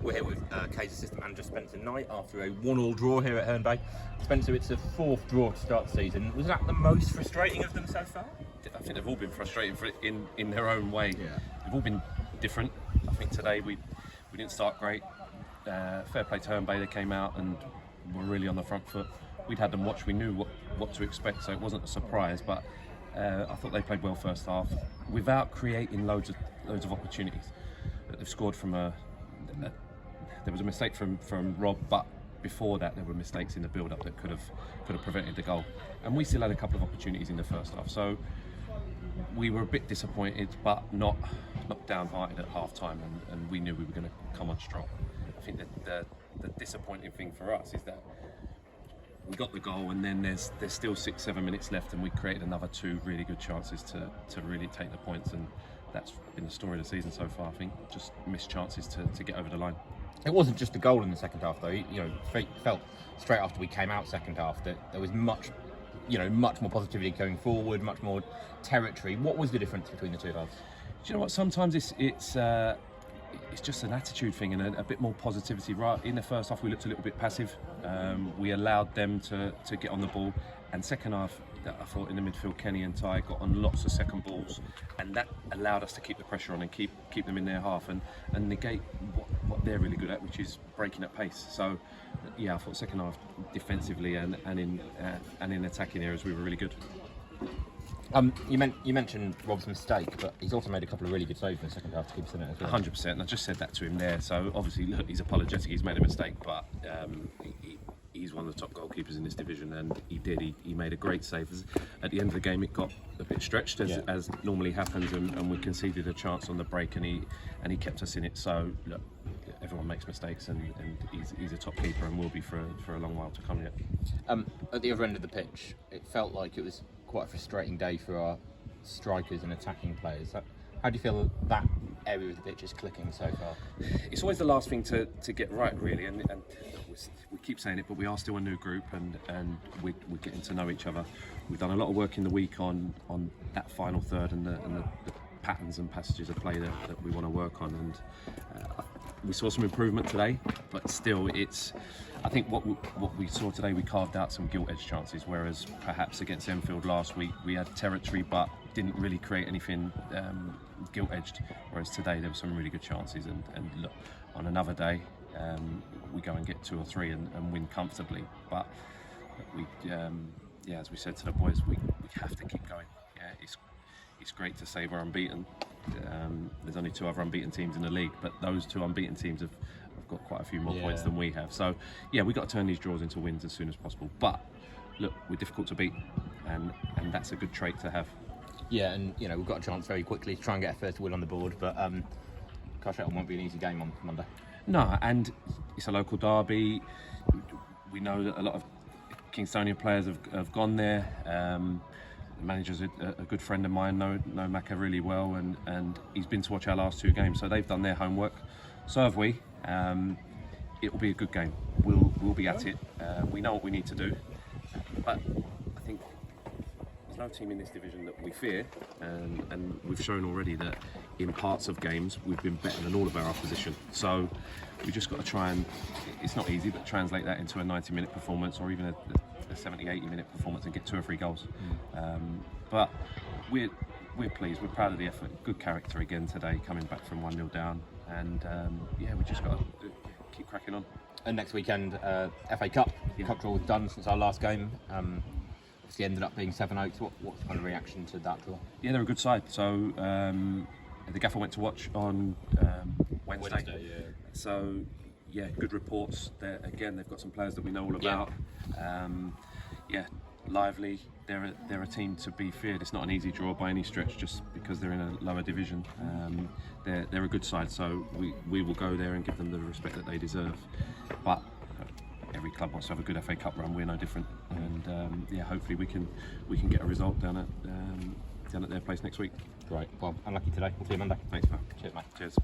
We're here with K's assistant manager Spencer Knight after a 1-1 draw here at Herne Bay. Spencer, it's a 4th draw to start the season. Was that the most frustrating of them so far? I think they've all been frustrating in their own way. Yeah. They've all been different. I think today we didn't start great. Fair play to Herne Bay, they came out and were really on the front foot. We'd had them watch, we knew what to expect, so it wasn't a surprise, but I thought they played well first half without creating loads of opportunities. They've scored from there was a mistake from Rob, but before that there were mistakes in the build-up that could have prevented the goal, and we still had a couple of opportunities in the first half, so we were a bit disappointed but not downhearted at half time, and we knew we were going to come on strong. I think that the disappointing thing for us is that we got the goal and then there's still 6-7 minutes left and we created another 2 really good chances to really take the points, and that's been the story of the season so far. I think just missed chances to get over the line. It wasn't just a goal in the second half though. Felt straight after we came out second half that there was much more positivity going forward, much more territory. What was the difference between the two halves? Do you know what? Sometimes it's just an attitude thing and a bit more positivity. Right in the first half, we looked a little bit passive. We allowed them to get on the ball, and second half, I thought in the midfield, Kenny and Ty got on lots of second balls, and that allowed us to keep the pressure on and keep them in their half and negate what they're really good at, which is breaking at pace. So, yeah, I thought second half defensively and in attacking areas we were really good. You mentioned Rob's mistake, but he's also made a couple of really good saves in the second half to keep us in it as well. 100%, and I just said that to him there. So obviously, look, he's apologetic. He's made a mistake, but he's one of the top goalkeepers in this division, and he made a great save. At the end of the game, it got a bit stretched as normally happens, and we conceded a chance on the break, and he kept us in it. So look, everyone makes mistakes, and he's a top keeper and will be for a long while to come yet. At the other end of the pitch, it felt like it was quite a frustrating day for our strikers and attacking players. How do you feel that area of the pitch is clicking so far? It's always the last thing to get right, really, and we keep saying it, but we are still a new group, and we're getting to know each other. We've done a lot of work in the week on that final third and the patterns and passages of play that we want to work on, and we saw some improvement today, but still I think what we saw today, we carved out some gilt-edged chances, whereas perhaps against Enfield last week we had territory but didn't really create anything gilt-edged, whereas today there were some really good chances, and look, on another day we go and get 2 or 3 and win comfortably, but as we said to the boys, we have to keep going. It's great to say we're unbeaten. There's only 2 other unbeaten teams in the league, but those 2 unbeaten teams have got quite a few more points than we have. So we've got to turn these draws into wins as soon as possible. But look, we're difficult to beat, and that's a good trait to have. Yeah, and we've got a chance very quickly to try and get a first win on the board, but Carshalton won't be an easy game on Monday. No, and it's a local derby. We know that a lot of Kingstonian players have gone there. The manager's a good friend of mine, know Macca really well, and he's been to watch our last 2 games, so they've done their homework. So have we. It will be a good game. We'll be at it. We know what we need to do, but I think there's no team in this division that we fear, and we've shown already that in parts of games we've been better than all of our opposition. So we just got to try and, it's not easy, but translate that into a 90-minute performance or even a 70-80 minute performance and get 2 or 3 goals. But we're pleased, we're proud of the effort. Good character again today, coming back from 1-0 down, and we just got to keep cracking on. And next weekend, FA Cup. Cup draw was done since our last game. Obviously ended up being 7 Oaks. What's the kind of reaction to that draw? Yeah, they're a good side. So the gaffer went to watch on Wednesday. So good reports. Again, they've got some players that we know all about. Lively. They're a team to be feared. It's not an easy draw by any stretch, just because they're in a lower division. They're a good side, so we will go there and give them the respect that they deserve. But every club wants to have a good FA Cup run. We're no different, and hopefully we can get a result down at their place next week. Great. Well, unlucky today. We'll see you Monday. Thanks, pal. Cheers, mate. Cheers.